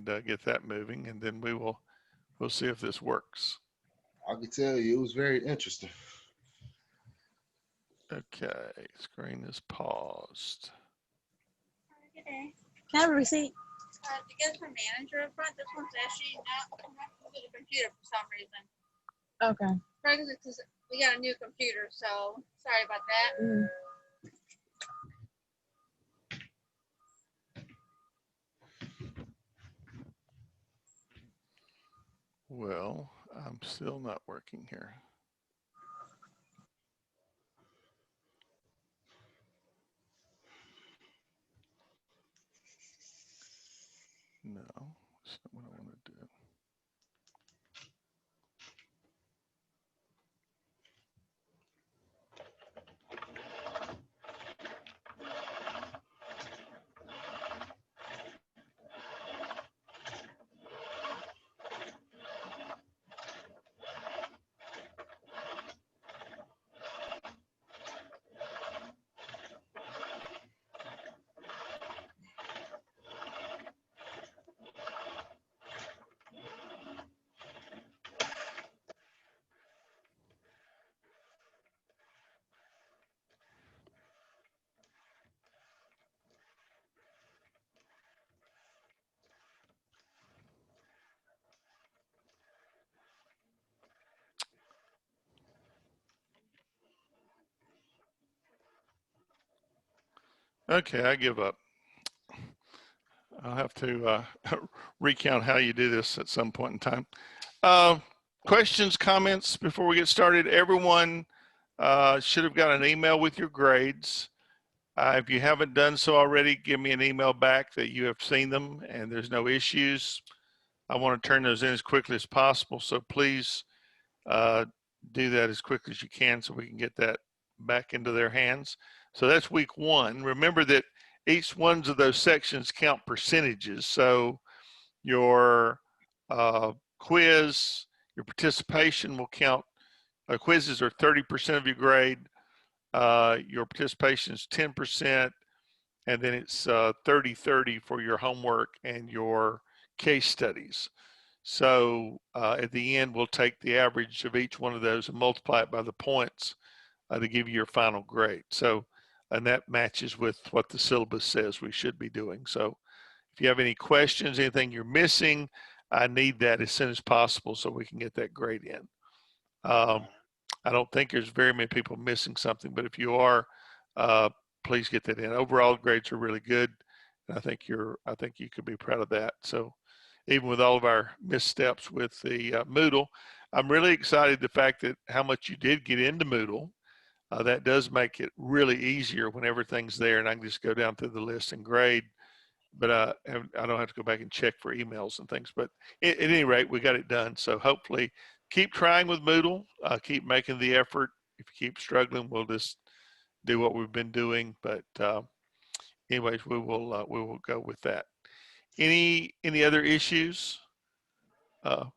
and get that moving, and then we'll see if this works. I can tell you it was very interesting. Okay, screen is paused. Can I have a receipt? To get the manager up front, this one's actually not connected to the computer for some reason. Okay. Probably because we got a new computer, so sorry about that. Mm. Well, I'm still not working here. No, that's not what I want to do. Okay, I give up. I'll have to recount how you do this at some point in time. Questions, comments before we get started? Everyone should have got an email with your grades. If you haven't done so already, give me an email back that you have seen them and there's no issues. I want to turn those in as quickly as possible, so please do that as quickly as you can so we can get that back into their hands. So that's week one. Remember that each one of those sections count percentages. So your quiz, your participation will count. Quizzes are 30% of your grade. Your participation is 10%, and then it's 30-30 for your homework and your case studies. So at the end, we'll take the average of each one of those and multiply it by the points to give you your final grade. So, and that matches with what the syllabus says we should be doing. So if you have any questions, anything you're missing, I need that as soon as possible so we can get that grade in. I don't think there's very many people missing something, but if you are, please get that in. Overall grades are really good. And I think you could be proud of that. So even with all of our missteps with the Moodle, I'm really excited the fact that how much you did get into Moodle. That does make it really easier when everything's there and I can just go down through the list and grade, but I don't have to go back and check for emails and things. But at any rate, we got it done. So hopefully keep trying with Moodle, keep making the effort. If you keep struggling, we'll just do what we've been doing. But anyways, we will go with that. Any other issues or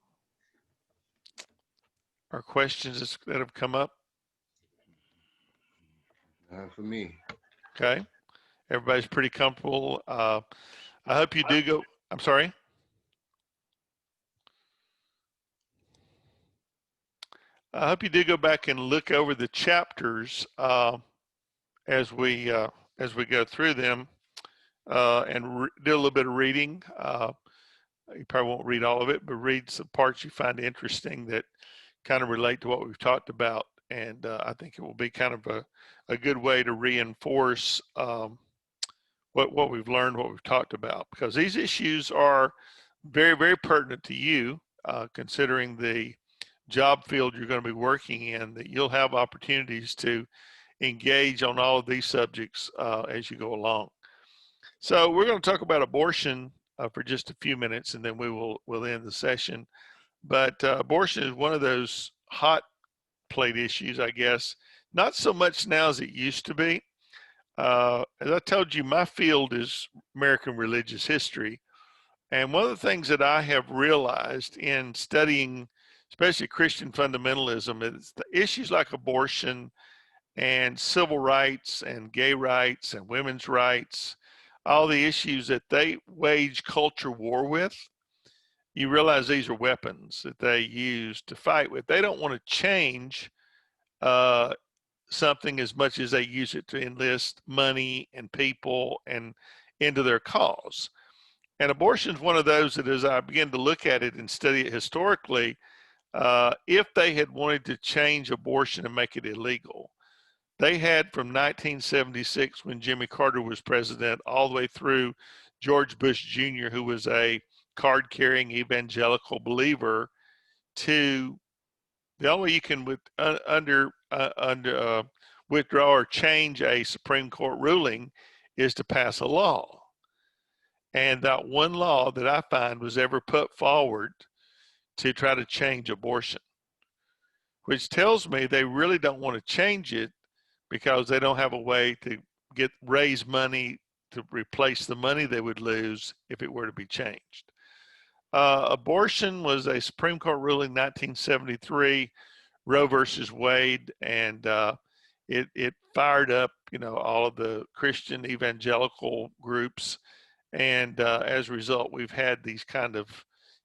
questions that have come up? For me. Okay. Everybody's pretty comfortable. I hope you do go. I'm sorry. I hope you do go back and look over the chapters as we go through them and do a little bit of reading. You probably won't read all of it, but read some parts you find interesting that kind of relate to what we've talked about. And I think it will be kind of a good way to reinforce what we've learned, what we've talked about, because these issues are very, very pertinent to you, considering the job field you're going to be working in, that you'll have opportunities to engage on all of these subjects as you go along. So we're going to talk about abortion for just a few minutes, and then we'll end the session. But abortion is one of those hot plate issues, I guess. Not so much now as it used to be. As I told you, my field is American religious history. And one of the things that I have realized in studying, especially Christian fundamentalism, is the issues like abortion and civil rights and gay rights and women's rights, all the issues that they wage culture war with, you realize these are weapons that they use to fight with. They don't want to change something as much as they use it to enlist money and people and into their cause. And abortion is one of those that, as I begin to look at it and study it historically, if they had wanted to change abortion and make it illegal, they had from 1976, when Jimmy Carter was president, all the way through George Bush Jr., who was a card-carrying evangelical believer, to the only way you can withdraw or change a Supreme Court ruling is to pass a law. And that one law that I find was ever put forward to try to change abortion, which tells me they really don't want to change it because they don't have a way to raise money to replace the money they would lose if it were to be changed. Abortion was a Supreme Court ruling 1973, Roe versus Wade, and it fired up, all of the Christian evangelical groups, and as a result, we've had these kind of,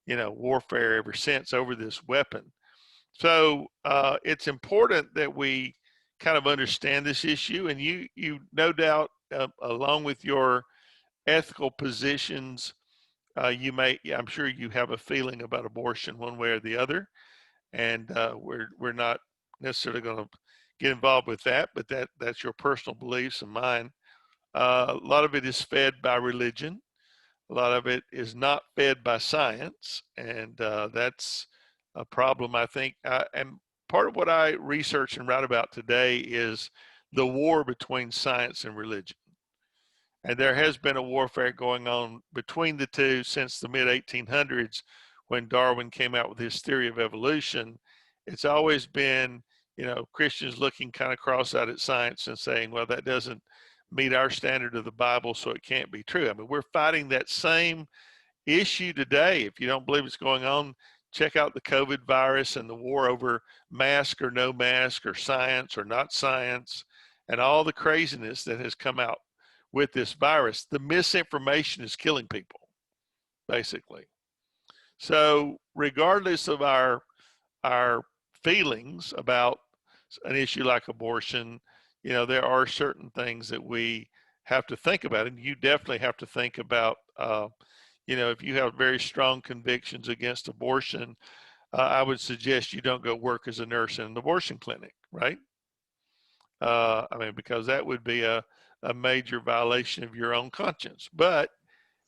warfare ever since over this weapon. So it's important that we kind of understand this issue, and you no doubt, along with your ethical positions, I'm sure you have a feeling about abortion one way or the other, and we're not necessarily going to get involved with that, but that's your personal beliefs and mine. A lot of it is fed by religion. A lot of it is not fed by science, and that's a problem, I think. And part of what I research and write about today is the war between science and religion. And there has been a warfare going on between the two since the mid-1800s, when Darwin came out with his theory of evolution. It's always been, Christians looking kind of cross-eyed at science and saying, well, that doesn't meet our standard of the Bible, so it can't be true. I mean, we're fighting that same issue today. If you don't believe it's going on, check out the COVID virus and the war over mask or no mask, or science or not science, and all the craziness that has come out with this virus. The misinformation is killing people, basically. So regardless of our feelings about an issue like abortion, there are certain things that we have to think about, and you definitely have to think about, if you have very strong convictions against abortion, I would suggest you don't go work as a nurse in an abortion clinic, right? Because that would be a major violation of your own conscience. But,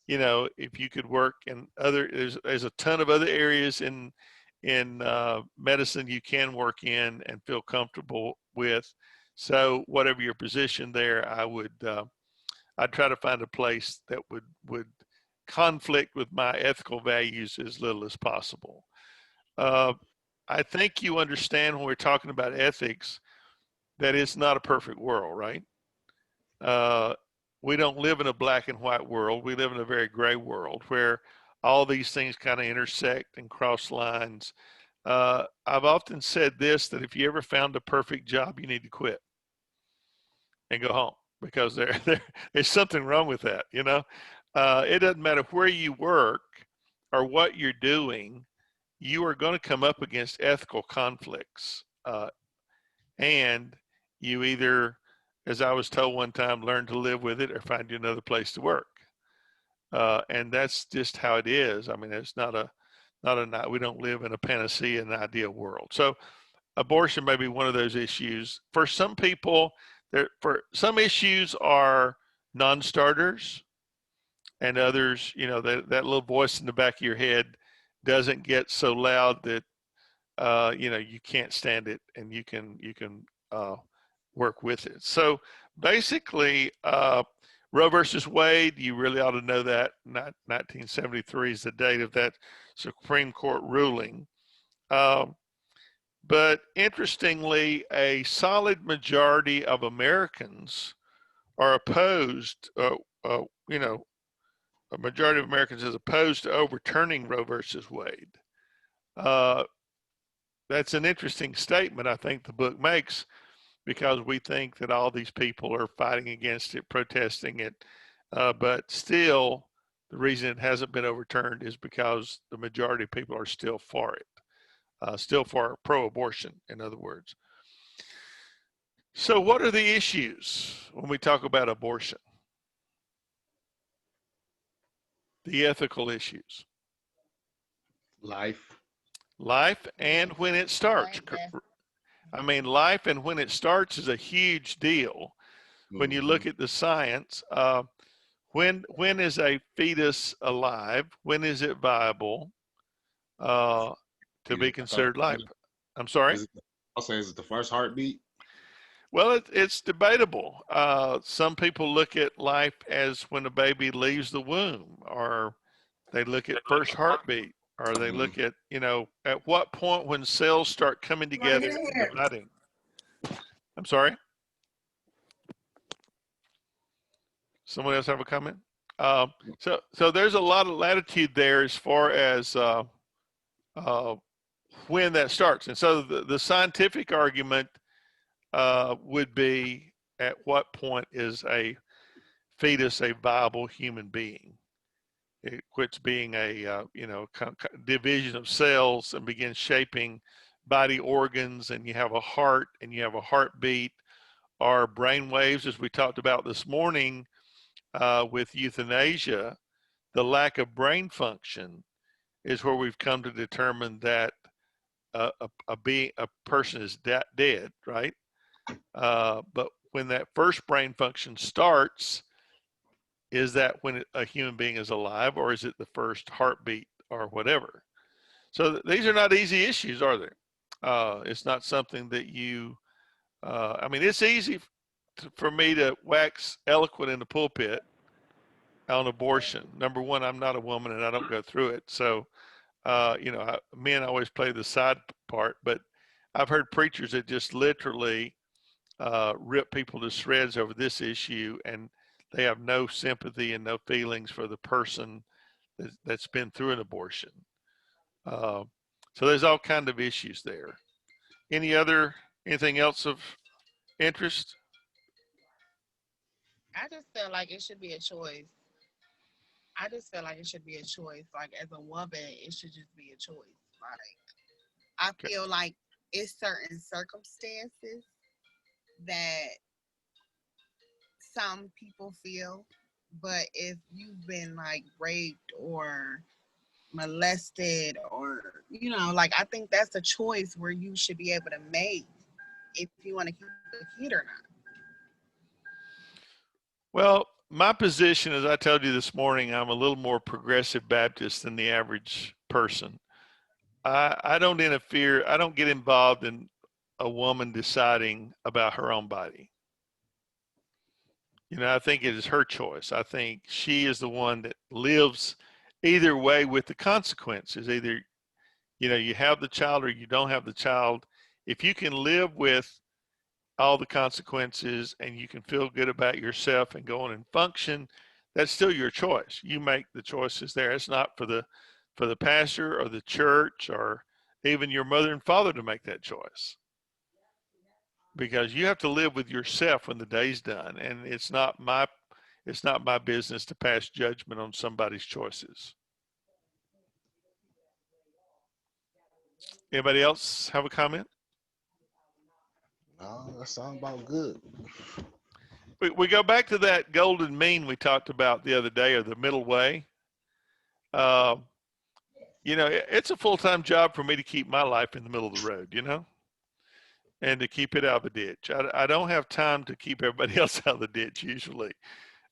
if you could work in there's a ton of other areas in medicine you can work in and feel comfortable with. So whatever your position there, I'd try to find a place that would conflict with my ethical values as little as possible. I think you understand when we're talking about ethics that it's not a perfect world, right? We don't live in a black and white world. We live in a very gray world where all these things kind of intersect and cross lines. I've often said this, that if you ever found a perfect job, you need to quit and go home, because there's something wrong with that. It doesn't matter where you work or what you're doing, you are going to come up against ethical conflicts. And you either, as I was told one time, learn to live with it or find you another place to work. And that's just how it is. I mean, it's we don't live in a panacea, an ideal world. So abortion may be one of those issues. For some people, for some issues are non-starters, and others, that little voice in the back of your head doesn't get so loud that, you can't stand it, and you can work with it. So basically, Roe versus Wade, you really ought to know that 1973 is the date of that Supreme Court ruling. But interestingly, a solid majority of Americans are opposed, a majority of Americans is opposed to overturning Roe versus Wade. That's an interesting statement I think the book makes, because we think that all these people are fighting against it, protesting it, but still The reason it hasn't been overturned is because the majority of people are still for it, still for pro-abortion, in other words. So what are the issues when we talk about abortion? The ethical issues. Life. Life and when it starts. I mean, life and when it starts is a huge deal. When you look at the science, when is a fetus alive? When is it viable to be considered life? I'm sorry? I'll say, is it the first heartbeat? Well, it's debatable. Some people look at life as when a baby leaves the womb, or they look at first heartbeat, or they look at, at what point when cells start coming together and dividing. I'm sorry? Someone else have a comment? So there's a lot of latitude there as far as when that starts. And so the scientific argument would be, at what point is a fetus a viable human being? It quits being a division of cells and begins shaping body organs, and you have a heart and you have a heartbeat, or brain waves, as we talked about this morning with euthanasia. The lack of brain function is where we've come to determine that a person is dead, right? But when that first brain function starts, is that when a human being is alive, or is it the first heartbeat or whatever? So these are not easy issues, are they? It's not something that I mean, it's easy for me to wax eloquent in the pulpit on abortion. Number one, I'm not a woman and I don't go through it. So, men always play the side part, but I've heard preachers that just literally rip people to shreds over this issue, and they have no sympathy and no feelings for the person that's been through an abortion. So there's all kinds of issues there. Anything else of interest? I just feel like it should be a choice. I just feel like it should be a choice. Like, as a woman, it should just be a choice. Like, I feel like it's certain circumstances that some people feel, but if you've been like raped or molested, or like, I think that's a choice where you should be able to make if you want to keep a kid or not. Well, my position, as I told you this morning, I'm a little more progressive Baptist than the average person. I don't interfere. I don't get involved in a woman deciding about her own body. I think it is her choice. I think she is the one that lives either way with the consequences. Either, you have the child or you don't have the child. If you can live with all the consequences and you can feel good about yourself and go on and function, that's still your choice. You make the choices there. It's not for the pastor or the church or even your mother and father to make that choice, because you have to live with yourself when the day's done, and it's not my business to pass judgment on somebody's choices. Anybody else have a comment? No, that sounds about good. We go back to that golden mean we talked about the other day, or the middle way. It's a full-time job for me to keep my life in the middle of the road, and to keep it out of the ditch. I don't have time to keep everybody else out of the ditch usually.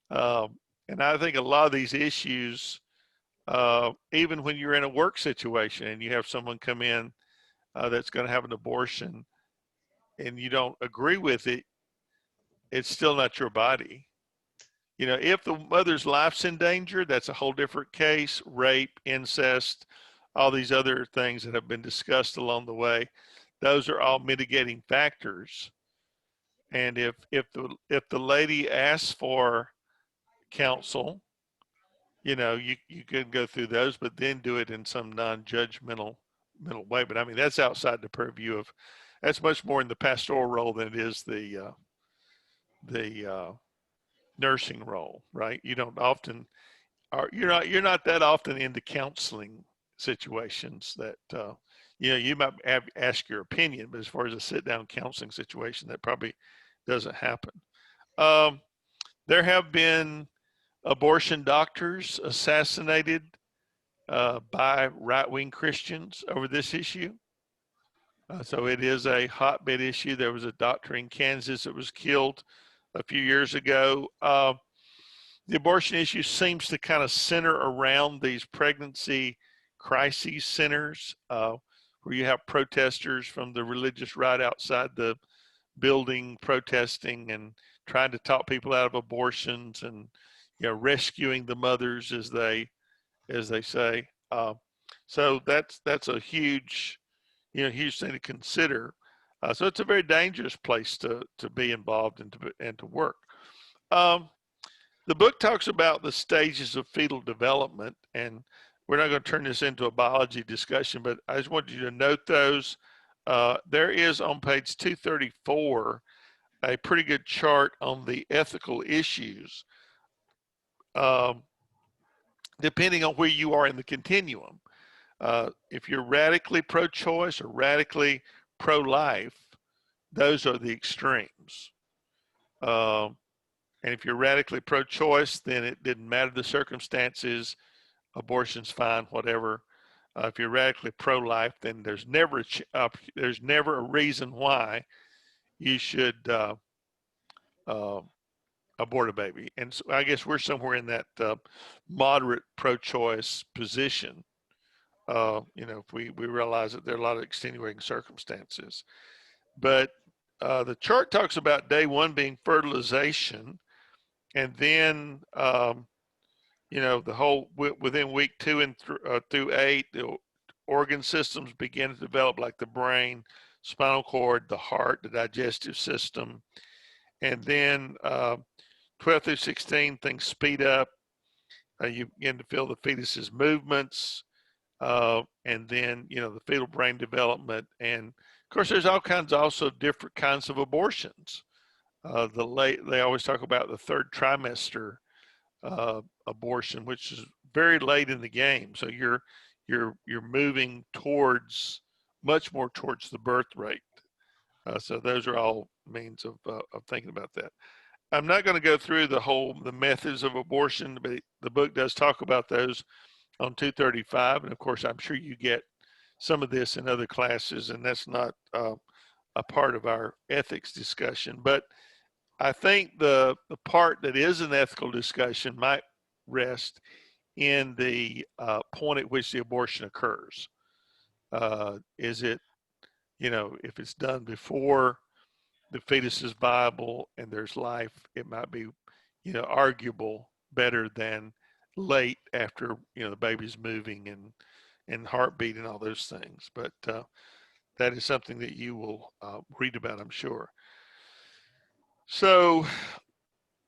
And I think a lot of these issues, even when you're in a work situation and you have someone come in that's going to have an abortion and you don't agree with it, it's still not your body. If the mother's life's in danger, that's a whole different case. Rape, incest, all these other things that have been discussed along the way, those are all mitigating factors. And if the lady asks for counsel, you could go through those, but then do it in some non-judgmental way. But I mean, that's outside the purview of, that's much more in the pastoral role than it is the nursing role, right? You don't often, you're not that often into counseling situations that you might ask your opinion, but as far as a sit down counseling situation, that probably doesn't happen. Um, there have been abortion doctors assassinated by right wing Christians over this issue. So it is a hotbed issue. There was a doctor in Kansas that was killed a few years ago. The abortion issue seems to kind of center around these pregnancy crises centers where you have protesters from the religious right outside the building protesting and trying to talk people out of abortions and rescuing the mothers as they say. So that's a huge huge thing to consider. So it's a very dangerous place to be involved and to work. The book talks about the stages of fetal development, and we're not going to turn this into a biology discussion, but I just wanted you to note those. There is on page 234 a pretty good chart on the ethical issues, depending on where you are in the continuum. If you're radically pro-choice or radically pro-life, those are the extremes. And if you're radically pro-choice, then it didn't matter the circumstances, abortion's fine, whatever. If you're radically pro-life, then there's never a reason why you should abort a baby. And so I guess we're somewhere in that moderate pro-choice position. If we realize that there are a lot of extenuating circumstances. But the chart talks about day one being fertilization, and then the whole within week 2 and through 8, the organ systems begin to develop, like the brain, spinal cord, the heart, the digestive system, and then 12 through 16 things speed up. You begin to feel the fetus's movements, and then the fetal brain development, and of course there's all kinds also different kinds of abortions. They always talk about the third trimester abortion, which is very late in the game. So you're moving towards much more towards the birth rate. So those are all means of thinking about that. I'm not going to go through the methods of abortion, but the book does talk about those on 235, and of course I'm sure you get some of this in other classes, and that's not a part of our ethics discussion. But I think the part that is an ethical discussion might rest in the point at which the abortion occurs. Is it, if it's done before the fetus is viable and there's life, it might be, arguable better than late after, the baby's moving and heartbeat and all those things. But that is something that you will read about, I'm sure. So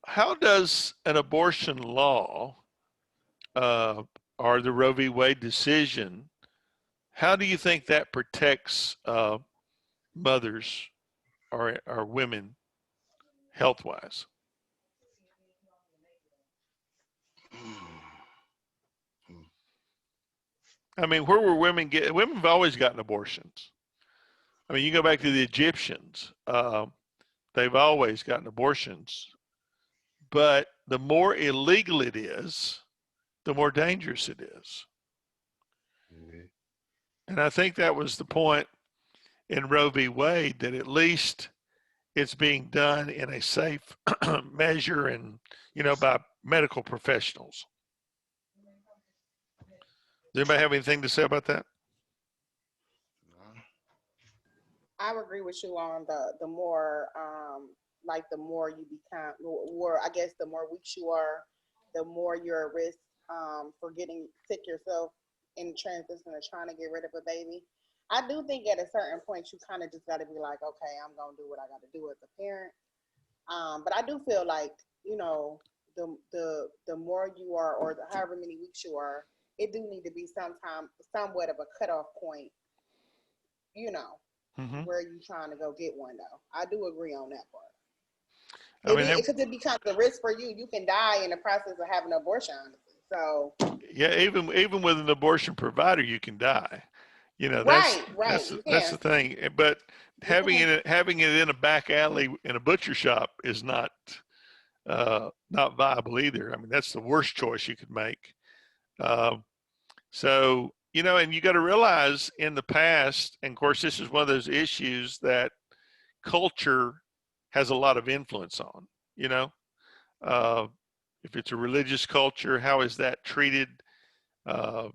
how does an abortion law or the Roe v. Wade decision, how do you think that protects mothers or women health-wise? I mean, where were women women have always gotten abortions. I mean, you go back to the Egyptians, they've always gotten abortions. But the more illegal it is, the more dangerous it is. Mm-hmm. And I think that was the point in Roe v. Wade, that at least it's being done in a safe measure and, by medical professionals. Does anybody have anything to say about that? I would agree with you on the more the more you become, or I guess the more weak you are, the more you're at risk for getting sick yourself in transition of trying to get rid of a baby. I do think at a certain point you kind of just got to be like, okay, I'm gonna do what I got to do as a parent. But I do feel like the more you are, or however many weeks you are, it do need to be somewhat of a cutoff point. Mm-hmm. Where you trying to go get one though. I do agree on that part. Because it becomes a risk for you. You can die in the process of having an abortion, honestly. So Yeah, even with an abortion provider, you can die. You know, right, you that's the can. thing. But You can. having it in a back alley in a butcher shop is not viable either. I mean, that's the worst choice you could make. Um, so, you know, and you got to realize in the past, and of course, this is one of those issues that culture has a lot of influence on, you know, uh, if it's a religious culture, how is that treated? Uh,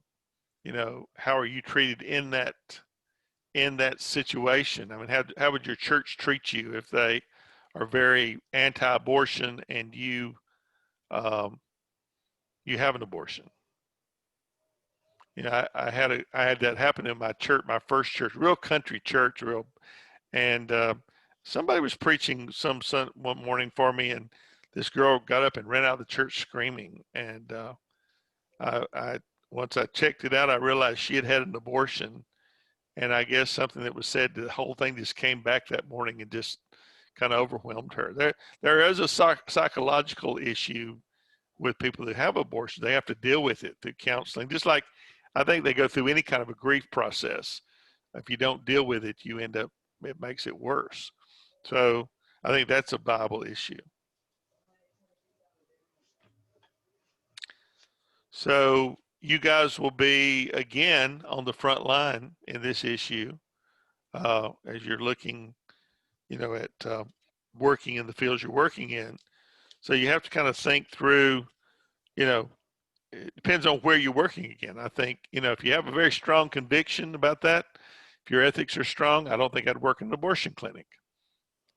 you know, how are you treated in that situation? I mean, how would your church treat you if they are very anti-abortion and um, you have an abortion? You know, I had that happen in my church, my first church, real country church, and somebody was preaching one morning for me, and this girl got up and ran out of the church screaming. And I once I checked it out, I realized she had had an abortion, and I guess something that was said, the whole thing just came back that morning and just kind of overwhelmed her. There is a psychological issue with people that have abortion. They have to deal with it through counseling, just like I think they go through any kind of a grief process. If you don't deal with it, it makes it worse. So I think that's a Bible issue. So you guys will be again on the front line in this issue as you're looking, you know, at working in the fields you're working in. So you have to kind of think through, you know, it depends on where you're working again. I think, you know, if you have a very strong conviction about that, if your ethics are strong, I don't think I'd work in an abortion clinic.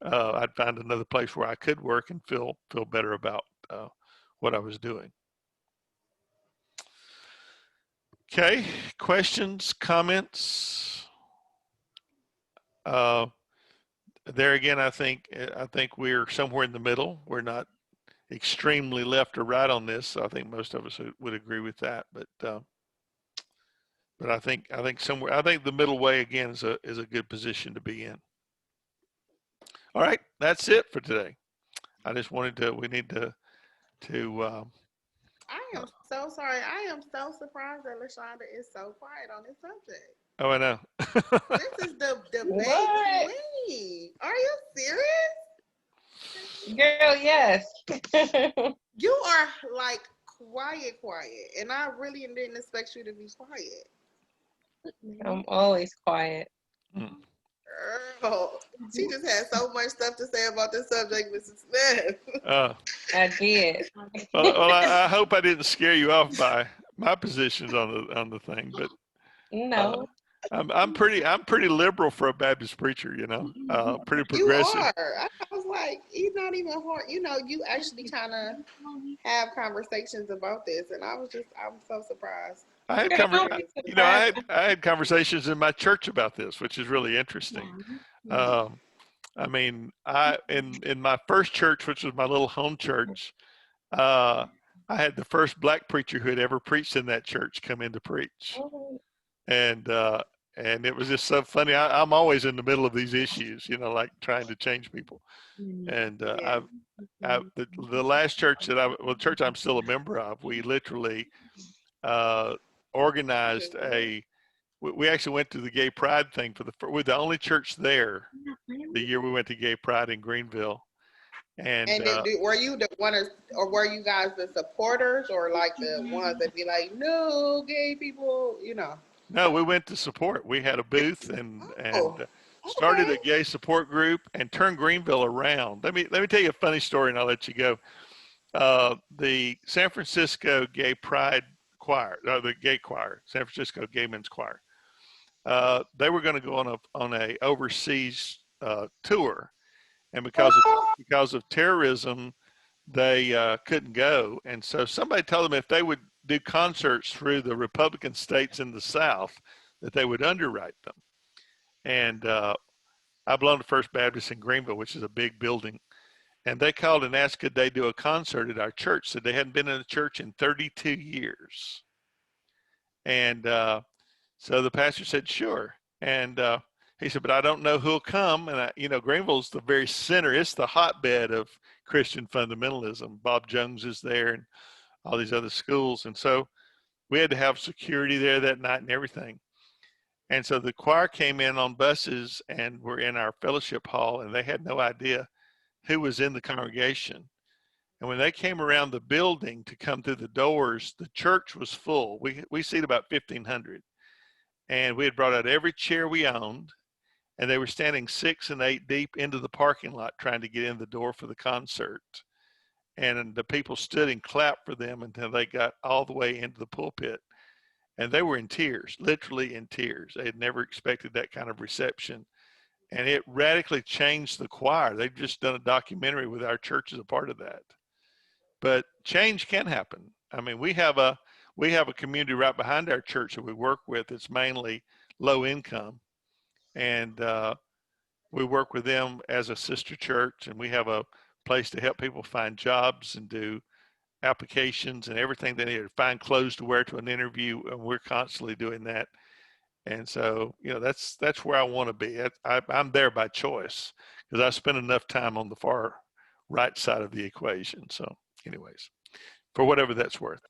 I'd find another place where I could work and feel better about what I was doing. Okay, questions, comments? There again, I think we're somewhere in the middle. We're not extremely left or right on this. So I think most of us would agree with that. But I think somewhere, I think the middle way again is a good position to be in. All right, that's it for today. I just wanted to. We need to. I am so sorry. I am so surprised that LaShonda is so quiet on this subject. Oh, I know. This is the debate What? queen. Are you serious? Girl, yes. You are like quiet, and I really didn't expect you to be quiet. I'm always quiet. Girl, she just had so much stuff to say about this subject, Mrs. Smith. I did. Well, I hope I didn't scare you off by my positions on the thing, but No. I'm pretty liberal for a Baptist preacher, you know, pretty progressive. You are. I was like, he's not even hard. You know, you actually kind of have conversations about this, and I'm so surprised. I had I had conversations in my church about this, which is really interesting. I mean, in my first church, which was my little home church, I had the first black preacher who had ever preached in that church come in to preach, and it was just so funny. I'm always in the middle of these issues, you know, like trying to change people. And the last church the church I'm still a member of, we literally organized we actually went to the gay pride thing we're the only church there the year we went to gay pride in Greenville. And were you the one, or were you guys the supporters, or like the ones that be like, no gay people, you know? No, we went to support. We had a booth and started a gay support group and turned Greenville around. Let me tell you a funny story and I'll let you go. The San Francisco Gay Pride Choir, the gay choir, San Francisco Gay Men's Choir, they were going to go on a overseas tour, and because of terrorism, they couldn't go. And so somebody told them if they would do concerts through the Republican states in the South, that they would underwrite them. And I belong to First Baptist in Greenville, which is a big building. And they called and asked could they do a concert at our church. Said they hadn't been in a church in 32 years. And so the pastor said, sure. And he said, but I don't know who'll come. And, you know, Greenville's the very center. It's the hotbed of Christian fundamentalism. Bob Jones is there and all these other schools. And so we had to have security there that night and everything. And so the choir came in on buses and were in our fellowship hall, and they had no idea who was in the congregation. And when they came around the building to come through the doors, the church was full. We seat about 1,500. And we had brought out every chair we owned, and they were standing 6 and 8 deep into the parking lot trying to get in the door for the concert. And the people stood and clapped for them until they got all the way into the pulpit. And they were in tears, literally in tears. They had never expected that kind of reception. And it radically changed the choir. They've just done a documentary with our church as a part of that. But change can happen. I mean, we have a community right behind our church that we work with. It's mainly low income. And we work with them as a sister church, and we have a place to help people find jobs and do applications and everything they need to find clothes to wear to an interview, and we're constantly doing that. And so, you know, that's where I want to be. I'm there by choice because I spend enough time on the far right side of the equation. So anyways, for whatever that's worth.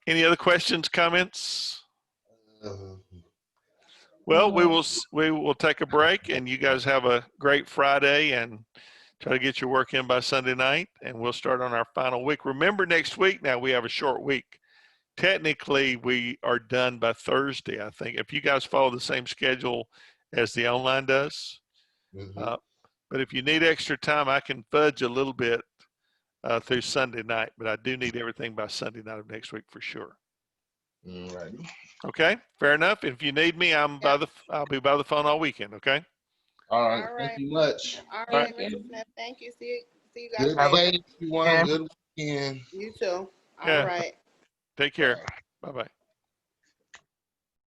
Any other questions, comments? Well, we will take a break, and you guys have a great Friday and try to get your work in by Sunday night, and we'll start on our final week. Remember, next week now we have a short week. Technically, we are done by Thursday, I think, if you guys follow the same schedule as the online does. Mhm. But if you need extra time, I can fudge a little bit through Sunday night, but I do need everything by Sunday night of next week for sure. All right. Okay, fair enough. If you need me, I'll be by the phone all weekend. Okay. All right. All Thank right. you much. All Thank right, you. Mr. Smith. Thank you. See you guys Good later. day, everyone. Good weekend. You too. All Yeah. right. Take care. Bye bye.